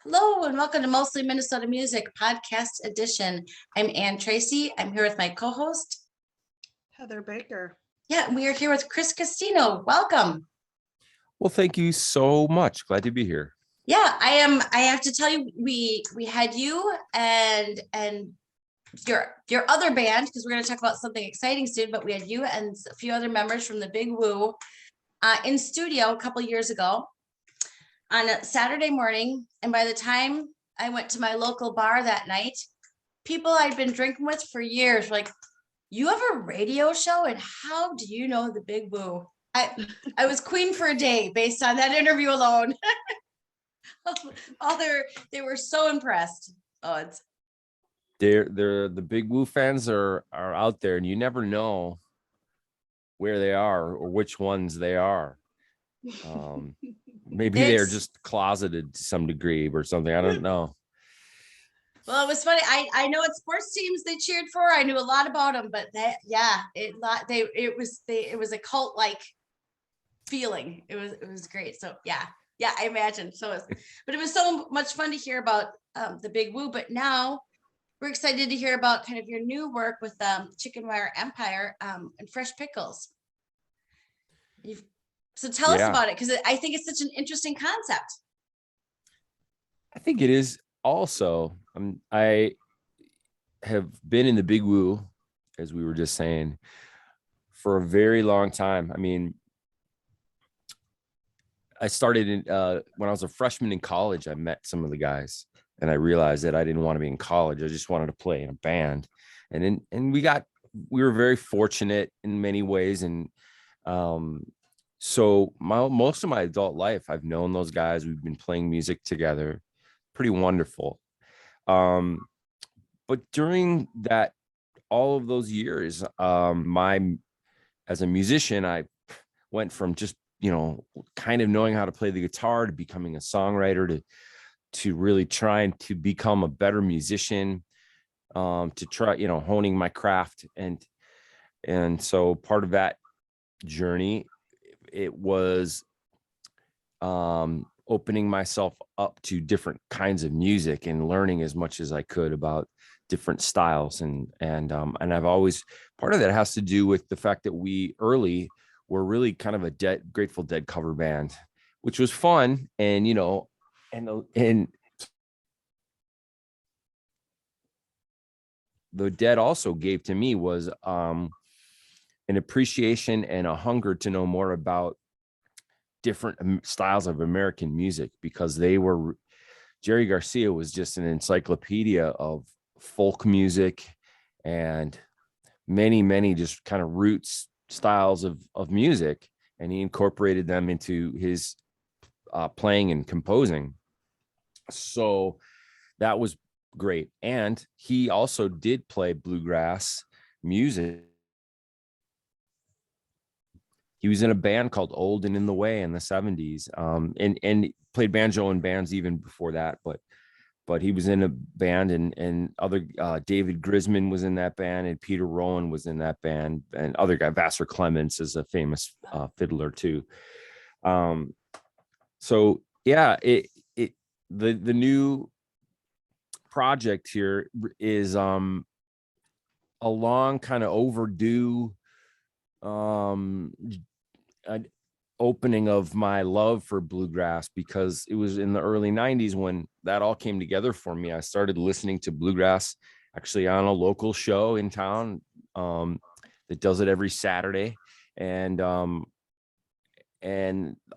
Hello and welcome to Mostly Minnesota Music Podcast Edition. I'm Ann Tracy. I'm here with my co-host, Heather Baker. Yeah, we are here with Chris Castino. Welcome. Well, thank you so much. Glad to be here. Yeah, I am. I have to tell you, we had you and your other band, because we're going to talk about something exciting soon, but we had you and a few other members from the Big Woo in studio a couple years ago on a Saturday morning. And by the time I went to my local bar that night, people I'd been drinking with for years were like, you have a radio show and how do you know the Big Woo? I was queen for a day based on that interview alone. They were so impressed. They're the Big Woo fans are out there, and you never know where they are or which ones they are. Maybe they're just closeted to some degree or something. I don't know. Well, it was funny. I know what sports teams they cheered for. I knew a lot about them, but it was a cult like feeling. It was great. So yeah, I imagine. But it was so much fun to hear about the Big Woo. But now we're excited to hear about kind of your new work with Chicken Wire Empire and Fresh Pickles. So tell us about it, because I think it's such an interesting concept. I think it is also. I have been in the Big Woo, as we were just saying, for a very long time. I mean, I started when I was a freshman in college. I met some of the guys, and I realized that I didn't want to be in college. I just wanted to play in a band, and we were very fortunate in many ways, and so most of my adult life, I've known those guys. We've been playing music together, pretty wonderful. But during all of those years, as a musician, I went from just, kind of knowing how to play the guitar to becoming a songwriter to really trying to become a better musician, to try, honing my craft. And so part of that journey, it was opening myself up to different kinds of music and learning as much as I could about different styles. And I've always, part of that has to do with the fact that we early were really kind of a Grateful Dead cover band, which was fun. And, and the Dead also gave to me was an appreciation and a hunger to know more about different styles of American music, because Jerry Garcia was just an encyclopedia of folk music and many just kind of roots styles of music, and he incorporated them into his playing and composing. So that was great. And he also did play bluegrass music. He was in a band called Old and in the Way in the 70s, and played banjo in bands even before that. But he was in a band, and other David Grisman was in that band, and Peter Rowan was in that band, and other guy Vassar Clements is a famous fiddler too. So yeah, the new project here is a long kind of overdue opening of my love for bluegrass, because it was in the early 90s when that all came together for me. I started listening to bluegrass actually on a local show in town that does it every Saturday, and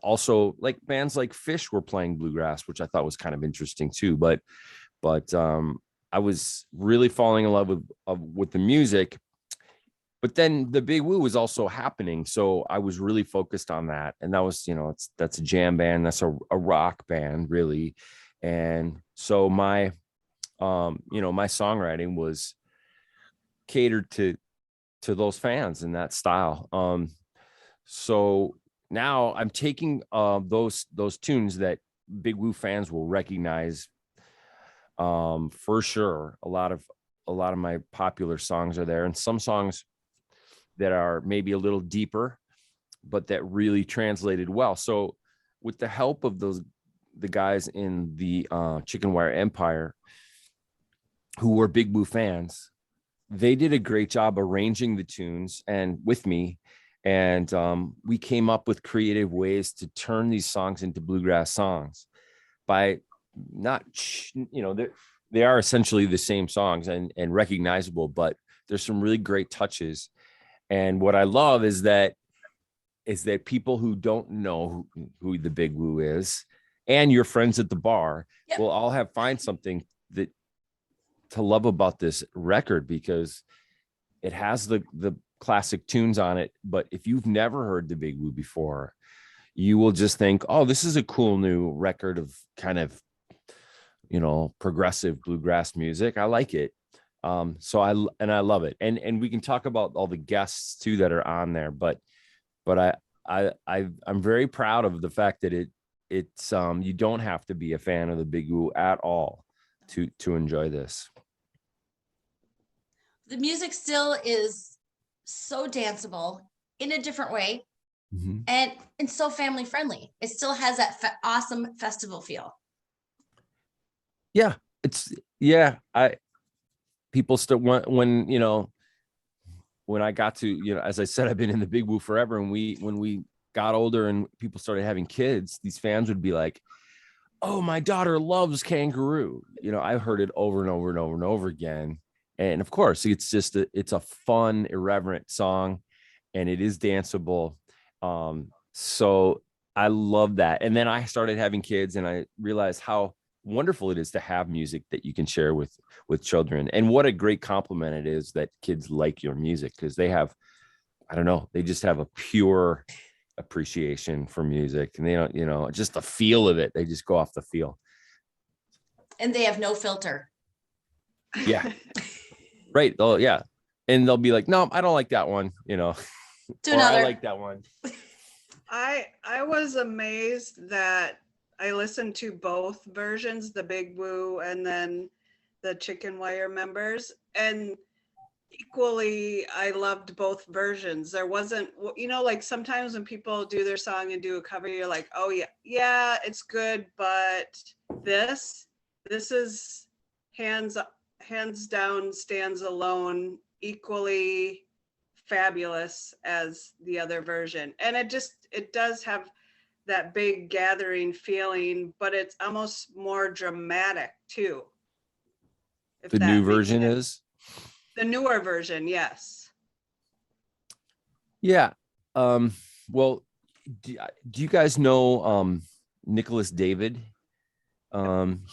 also like bands like Fish were playing bluegrass, which I thought was kind of interesting too. But I was really falling in love with the music. But then the Big Woo was also happening, so I was really focused on that. And that was, that's a jam band, that's a rock band, really. And so my songwriting was catered to those fans in that style. So now I'm taking those tunes that Big Woo fans will recognize for sure. A lot of my popular songs are there, and some songs that are maybe a little deeper, but that really translated well. So with the help of those the guys in the Chicken Wire Empire who were Big Blue fans. They did a great job arranging the tunes and with me. And we came up with creative ways to turn these songs into bluegrass songs by not, they are essentially the same songs and recognizable, but there's some really great touches. And what I love is that people who don't know who the Big Woo is and your friends at the bar Yep. will all find something that to love about this record, because it has the classic tunes on it. But if you've never heard the Big Woo before, you will just think, oh, this is a cool new record of kind of, progressive bluegrass music. I like it. So I love it. And we can talk about all the guests too that are on there, but I'm very proud of the fact that it's you don't have to be a fan of the Big Woo at all to enjoy this. The music still is so danceable in a different way, Mm-hmm. and so family friendly. It still has that awesome festival feel. Yeah, people still want, when I got to, as I said, I've been in the Big Woo forever. And when we got older and people started having kids, these fans would be like, oh, my daughter loves Kangaroo. I've heard it over and over and over and over again. And of course, it's just it's a fun, irreverent song, and it is danceable. So I love that. And then I started having kids, and I realized how wonderful it is to have music that you can share with children, and what a great compliment it is that kids like your music, because they have, I don't know, they just have a pure appreciation for music, and they don't, just the feel of it. They just go off the feel. And they have no filter. Yeah. Right. Oh yeah. And they'll be like, no, I don't like that one, To or another. I like that one. I was amazed that I listened to both versions, the Big Woo and then the Chicken Wire members, and equally I loved both versions. There wasn't, like sometimes when people do their song and do a cover, you're like, oh yeah, it's good, but this is hands down, stands alone, equally fabulous as the other version. And it does have that big gathering feeling, but it's almost more dramatic too. The new version is the newer version. Yes. Yeah. Well, do you guys know Nicholas David?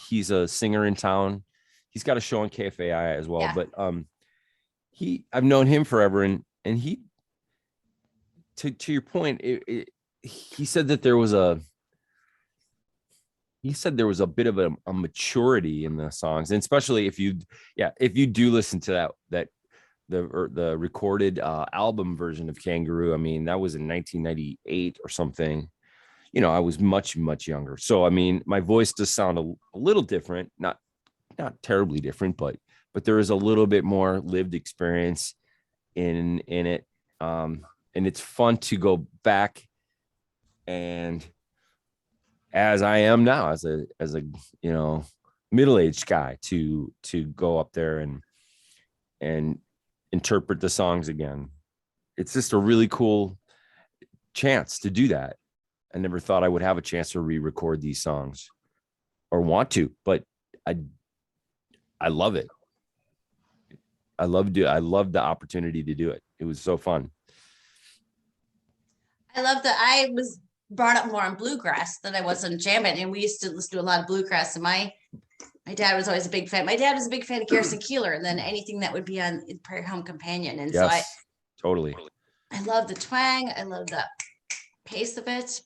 He's a singer in town. He's got a show on KFAI as well. Yeah. But I've known him forever, and he, to your point, he said that there was a bit of a maturity in the songs, and especially if you do listen to that the recorded album version of Kangaroo. I mean, that was in 1998 or something. I was much younger, so I mean, my voice does sound a little different, not terribly different, but there is a little bit more lived experience in it, and it's fun to go back, and as I am now, as a middle-aged guy, to go up there and interpret the songs again. It's just a really cool chance to do that. I never thought I would have a chance to re-record these songs or want to, but I love it. I loved the opportunity to do it. It was so fun. I love that I was brought up more on bluegrass than I was on jamming, and we used to listen to a lot of bluegrass, and my dad was always a big fan. My dad was a big fan of Garrison Keillor, and then anything that would be on Prairie Home Companion. And yes, totally. I love the twang. I love the pace of it,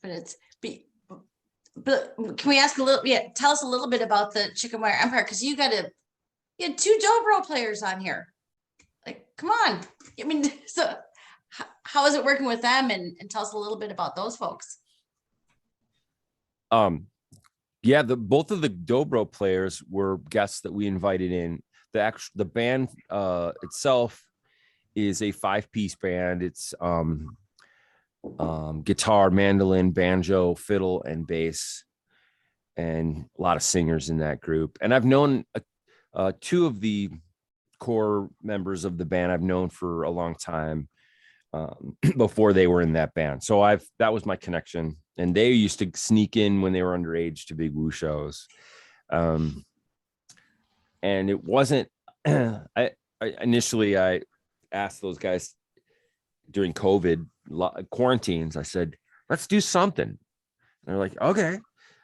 but can we ask a little? Yeah, tell us a little bit about the Chicken Wire Empire, because you had 2 dobro players on here. Like, come on! I mean, so how is it working with them? And tell us a little bit about those folks. Yeah, both of the dobro players were guests that we invited in. The band itself is a 5-piece band. It's guitar, mandolin, banjo, fiddle, and bass. and a lot of singers in that group. And I've known two of the core members of the band I've known for a long time, before they were in that band. So that was my connection. And they used to sneak in when they were underage to Big Woo shows. And it wasn't, I initially asked those guys during COVID quarantines, I said, let's do something. And they're like, okay.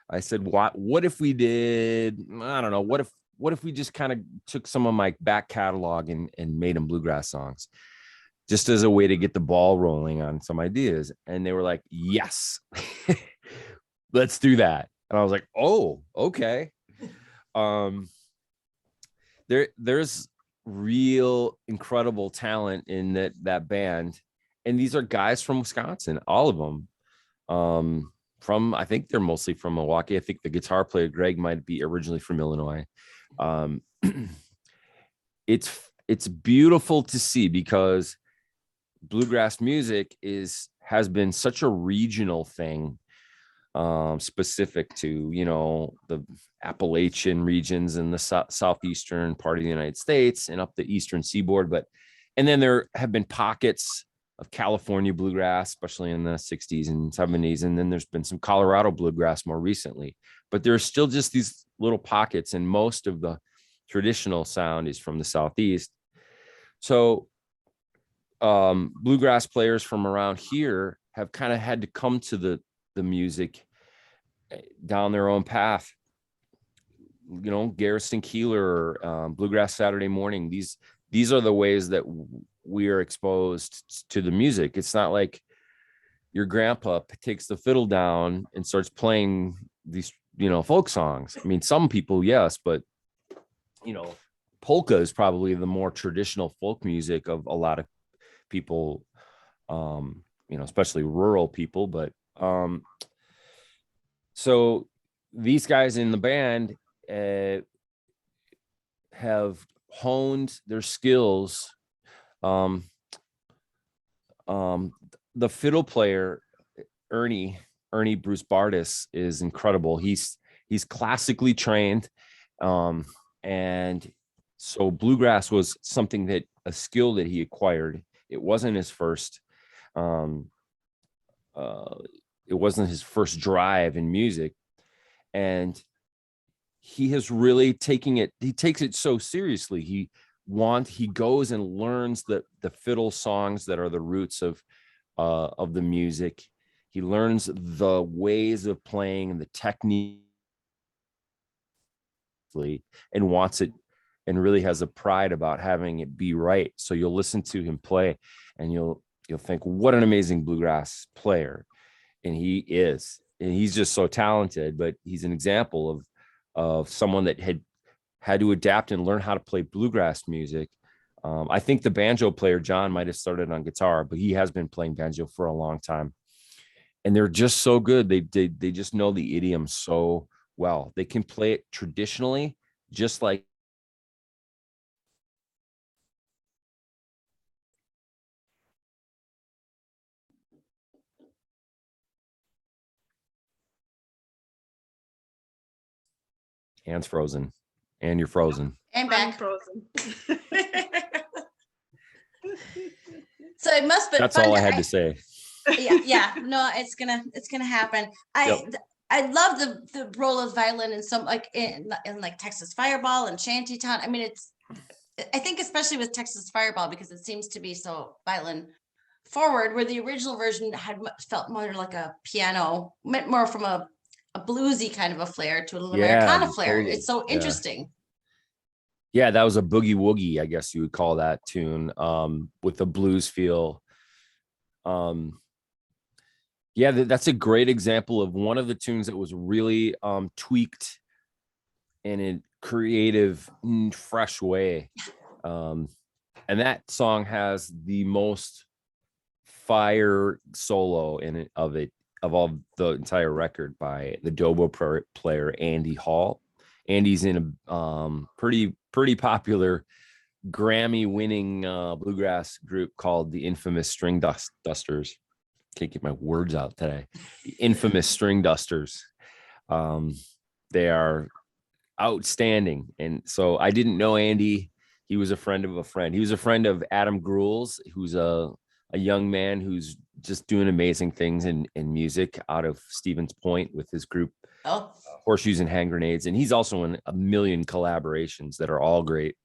I said, what if we did, I don't know, what if we just kind of took some of my back catalog and made them bluegrass songs, just as a way to get the ball rolling on some ideas. And they were like, yes, let's do that. And I was like, oh, okay. There's real incredible talent in that band. And these are guys from Wisconsin, all of them. I think they're mostly from Milwaukee. I think the guitar player, Greg, might be originally from Illinois. It's beautiful to see, because bluegrass music has been such a regional thing, specific to, the Appalachian regions and the southeastern part of the United States and up the eastern seaboard. And then there have been pockets of California bluegrass, especially in the 60s and 70s. And then there's been some Colorado bluegrass more recently, but there's still just these little pockets, and most of the traditional sound is from the Southeast. So bluegrass players from around here have kind of had to come to the music down their own path. Garrison Keeler, Bluegrass Saturday Morning. These are the ways that we are exposed to the music. It's not like your grandpa takes the fiddle down and starts playing these, folk songs. I mean, some people, yes, but polka is probably the more traditional folk music of a lot of people, especially rural people. But so these guys in the band have honed their skills. The fiddle player, Ernie Bruce Bardis, is incredible. He's classically trained. And so bluegrass was a skill that he acquired. It wasn't his first, drive in music. And he has really he takes it so seriously. He goes and learns the fiddle songs that are the roots of the music. He learns the ways of playing and the technique, and wants it, and really has a pride about having it be right. So you'll listen to him play and you'll think, what an amazing bluegrass player. And he is, and he's just so talented. But he's an example of someone that had to adapt and learn how to play bluegrass music. I think the banjo player, John, might have started on guitar, but he has been playing banjo for a long time. And they're just so good. They just know the idiom so well. They can play it traditionally, just like Anne's frozen, and you're frozen. And I'm back. frozen. So it must be. That's all I had to say. Yeah. No, it's gonna happen. I love the role of violin in some, like in like Texas Fireball and Shantytown. I mean, I think especially with Texas Fireball, because it seems to be so violin forward, where the original version felt more like a piano, meant more from a bluesy kind of a flair to an Americana flair. Totally. It's so interesting. Yeah, that was a boogie woogie, I guess you would call that tune, with a blues feel. That's a great example of one of the tunes that was really tweaked in a creative, fresh way. And that song has the most fire solo in it of all the entire record by the dobro player Andy Hall. Andy's in a pretty popular Grammy-winning bluegrass group called the Infamous String Dusters. Can't get my words out today. The Infamous String Dusters. they are outstanding. And so I didn't know Andy. He was a friend of a friend. He was a friend of Adam Gruel's, who's a young man who's just doing amazing things in music out of Stevens Point with his group Oh, Horseshoes and Hand Grenades. And he's also in a million collaborations that are all great.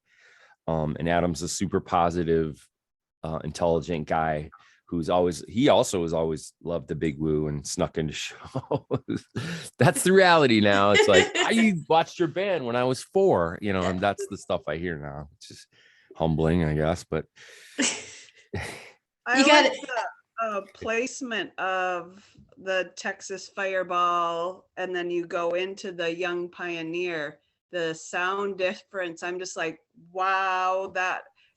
And Adam's a super positive, intelligent guy he also has always loved the Big Woo and snuck into shows. That's the reality now. It's like, I watched your band when I was 4, and that's the stuff I hear now. It's just humbling, I guess, but I You got like it. the placement of the Texas Fireball, and then you go into the Young Pioneer, the sound difference. I'm just like, wow,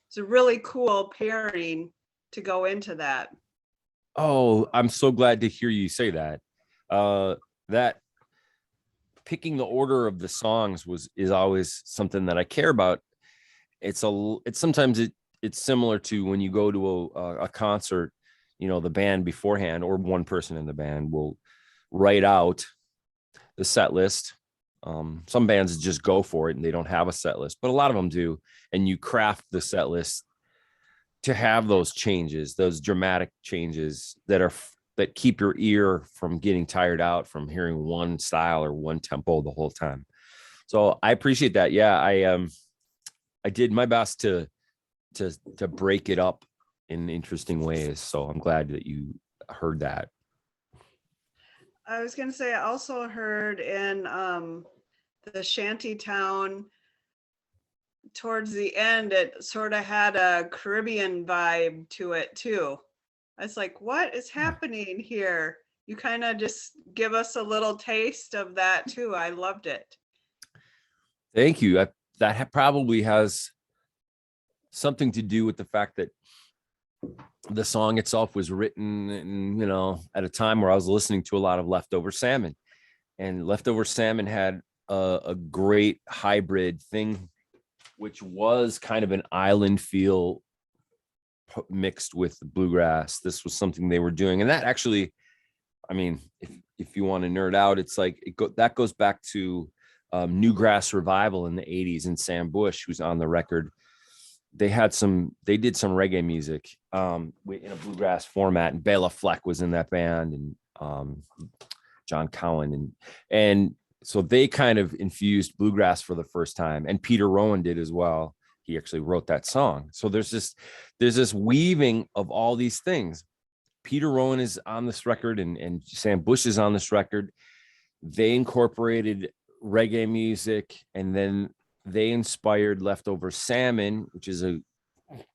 it's a really cool pairing to go into that. oh, I'm so glad to hear you say that. That picking the order of the songs is always something that I care about. It's sometimes it's similar to when you go to a concert, the band beforehand or one person in the band will write out the set list. Some bands just go for it and they don't have a set list, but a lot of them do. And you craft the set list to have those changes, those dramatic changes that keep your ear from getting tired out from hearing one style or one tempo the whole time. So I appreciate that. Yeah, I did my best to break it up in interesting ways. So I'm glad that you heard that. I was going to say, I also heard in the Shantytown, towards the end, it sort of had a Caribbean vibe to it too. I was like, what is happening here? You kind of just give us a little taste of that too. I loved it. Thank you. That probably has something to do with the fact that the song itself was written in, at a time where I was listening to a lot of Leftover Salmon, and Leftover Salmon had a great hybrid thing, which was kind of an island feel mixed with bluegrass. This was something they were doing. And that actually, I mean, if you want to nerd out, it's like that goes back to Newgrass Revival in the 80s, and Sam Bush, who's on the record. They did some reggae music in a bluegrass format, and Bela Fleck was in that band, and John Cowan, and so they kind of infused bluegrass for the first time, and Peter Rowan did as well. He actually wrote that song. So there's this weaving of all these things. Peter Rowan is on this record, and Sam Bush is on this record. They incorporated reggae music, and then they inspired Leftover Salmon, which is a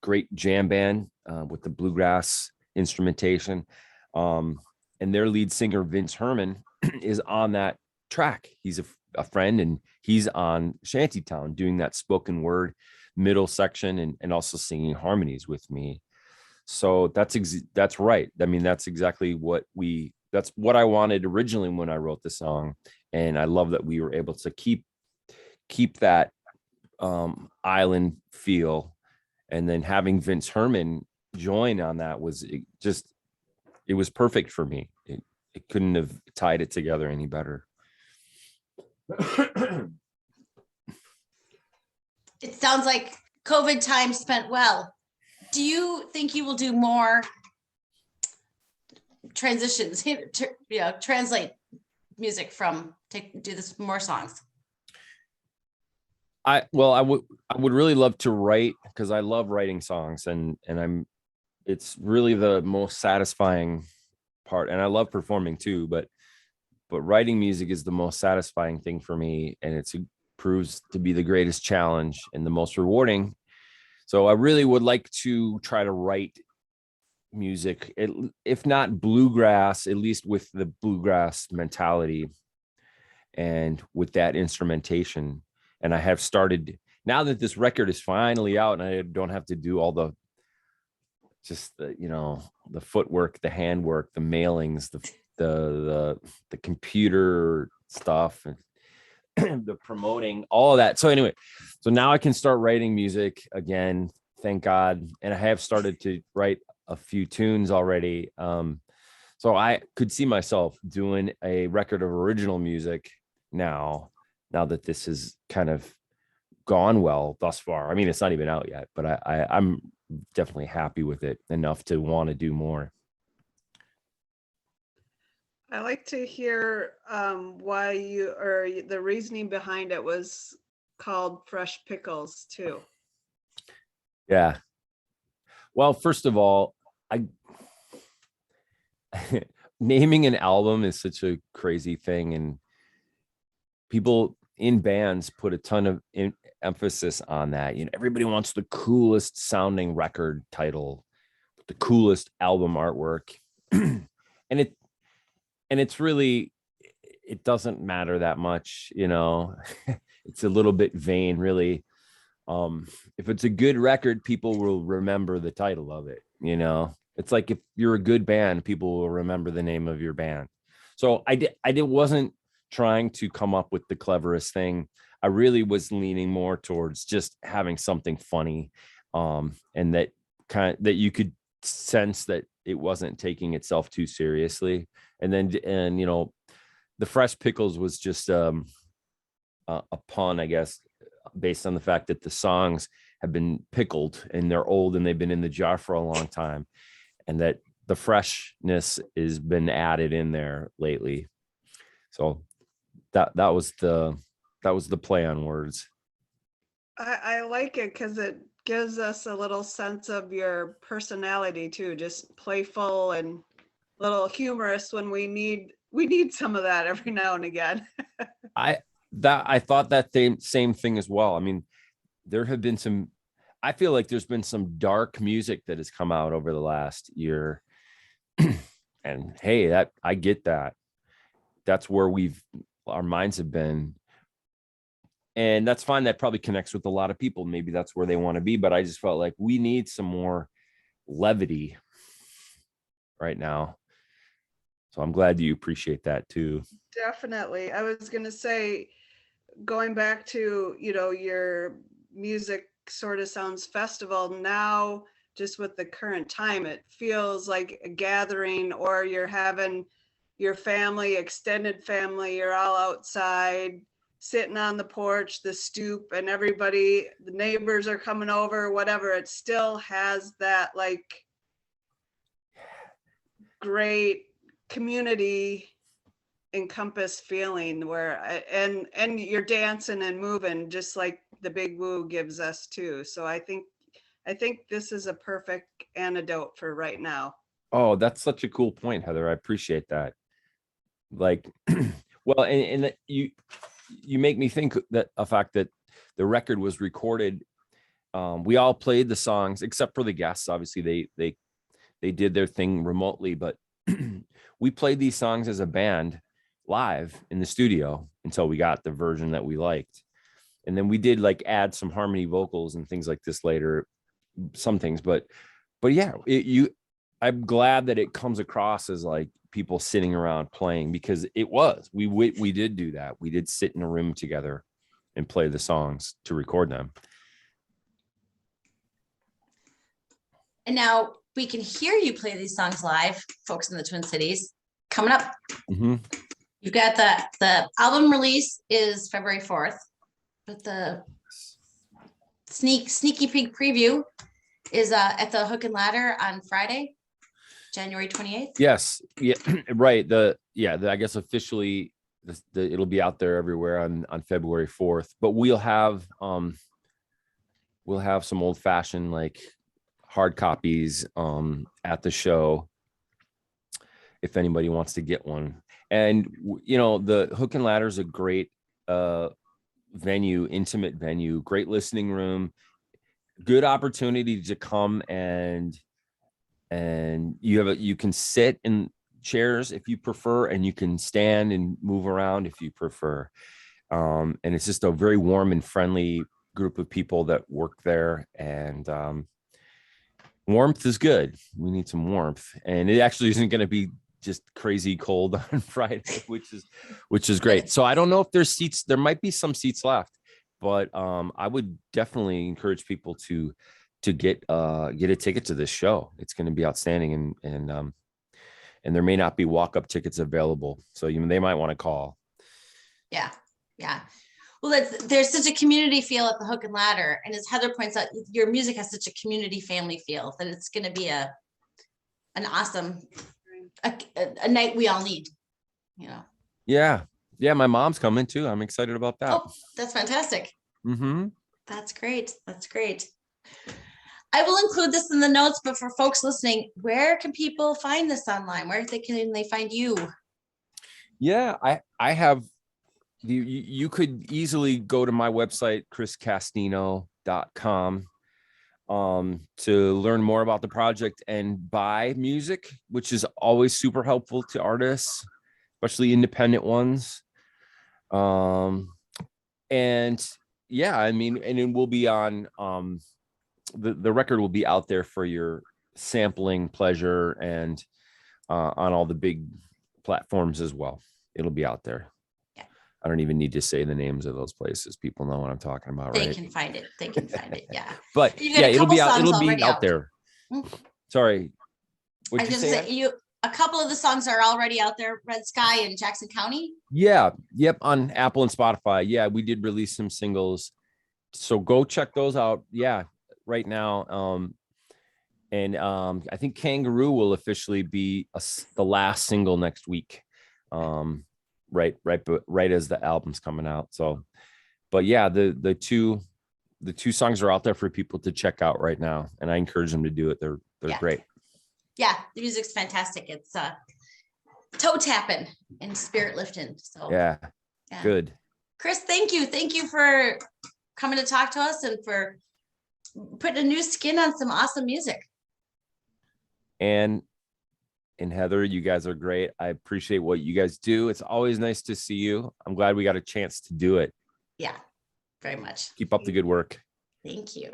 great jam band with the bluegrass instrumentation. And their lead singer, Vince Herman, is on that track. He's a friend, and he's on Shantytown doing that spoken word middle section and also singing harmonies with me. So that's right. I mean, that's exactly that's what I wanted originally when I wrote the song. And I love that we were able to keep that island feel, and then having Vince Herman join on that it was perfect for me. It couldn't have tied it together any better. It sounds like COVID time spent well. Do you think you will do more transitions, translate music do this more songs? I would really love to write, because I love writing songs, and it's really the most satisfying part, and I love performing too, but writing music is the most satisfying thing for me, and it proves to be the greatest challenge and the most rewarding. So I really would like to try to write music, if not bluegrass, at least with the bluegrass mentality and with that instrumentation. And I have started, now that this record is finally out and I don't have to do all the footwork, the handwork, the mailings, the computer stuff, and the promoting, all of that. So anyway, so now I can start writing music again, thank God. And I have started to write a few tunes already. So I could see myself doing a record of original music now, now that this has kind of gone well thus far. I mean, it's not even out yet, but I'm definitely happy with it enough to want to do more. I like to hear why you, or the reasoning behind it was called Fresh Pickles too. Yeah. Well, first of all, I naming an album is such a crazy thing, and people in bands put a ton of emphasis on that. You know, everybody wants the coolest sounding record title, the coolest album artwork. and it's really, it doesn't matter that much, you know. It's a little bit vain, really. If it's a good record, people will remember the title of it, you know. It's like if you're a good band, people will remember the name of your band. So I wasn't trying to come up with the cleverest thing. I really was leaning more towards just having something funny, and that you could sense that it wasn't taking itself too seriously. And you know, the Fresh Pickles was just a pun, I guess, based on the fact that the songs have been pickled and they're old and they've been in the jar for a long time, and that the freshness has been added in there lately. So that was the play on words. I like it because it gives us a little sense of your personality too, just playful and little humorous when we need some of that every now and again. I thought that same thing as well. I mean, there have been some, I feel like there's been some dark music that has come out over the last year. And hey, that I get that. That's where our minds have been. And that's fine. That probably connects with a lot of people. Maybe that's where they want to be. But I just felt like we need some more levity right now. So I'm glad you appreciate that too. Definitely. I was going to say, going back to, you know, your music sort of sounds festival now, just with the current time, it feels like a gathering, or you're having your family, extended family, you're all outside sitting on the porch, the stoop, and everybody, the neighbors are coming over, whatever. It still has that like great community encompass feeling where and you're dancing and moving just like the Big Woo gives us too. So I think this is a perfect antidote for right now. Oh, that's such a cool point, Heather. I appreciate that. Like, well, and you make me think that a fact that the record was recorded. We all played the songs except for the guests. Obviously, they did their thing remotely, but we played these songs as a band live in the studio until we got the version that we liked. And then we did like add some harmony vocals and things like this later, some things, but yeah, I'm glad that it comes across as like people sitting around playing, because we did do that. We did sit in a room together and play the songs to record them. And now we can hear you play these songs live, folks in the Twin Cities. Coming up, you've got the album release is February 4th, but the sneaky peek preview is at the Hook and Ladder on Friday, January 28th. Yes, yeah, right. I guess officially it'll be out there everywhere on February 4th. But we'll have some old fashioned like hard copies at the show if anybody wants to get one. And you know, the Hook and Ladder is a great venue, intimate venue, great listening room, good opportunity to come and you can sit in chairs if you prefer, and you can stand and move around if you prefer. And it's just a very warm and friendly group of people that work there, and warmth is good. We need some warmth, and it actually isn't going to be just crazy cold on Friday, which is great. So I don't know if there's seats. There might be some seats left, but I would definitely encourage people to get a ticket to this show. It's going to be outstanding, and there may not be walk-up tickets available, so they might want to call. Yeah. Well, there's such a community feel at the Hook and Ladder, and as Heather points out, your music has such a community family feel that it's going to be an awesome a night we all need. You know. Yeah. My mom's coming too. I'm excited about that. Oh, that's fantastic. Mm-hmm. That's great. That's great. I will include this in the notes, but for folks listening, where can people find this online? Where can they find you? Yeah, I have you could easily go to my website, chriscastino.com, to learn more about the project and buy music, which is always super helpful to artists, especially independent ones. And yeah, I mean, and it will be on the record will be out there for your sampling pleasure, and on all the big platforms as well. It'll be out there. Yeah. I don't even need to say the names of those places. People know what I'm talking about, They right? can find it. They can find it. Yeah. But You got yeah, a it'll be couple out. songs It'll be already out out. there. Mm. Sorry. I What'd you just say? say a couple of the songs are already out there. Red Sky in Jackson County. Yeah. Yep. On Apple and Spotify. Yeah, we did release some singles. So go check those out. Yeah. Right now. And I think Kangaroo will officially be the last single next week. Right as the album's coming out. So, but yeah, the two songs are out there for people to check out right now, and I encourage them to do it. They're great. Yeah, the music's fantastic. It's toe tapping and spirit lifting. So Yeah. Good. Chris, thank you for coming to talk to us and for putting a new skin on some awesome music. And Heather, you guys are great. I appreciate what you guys do. It's always nice to see you. I'm glad we got a chance to do it. Yeah, very much. Keep up the good work. Thank you.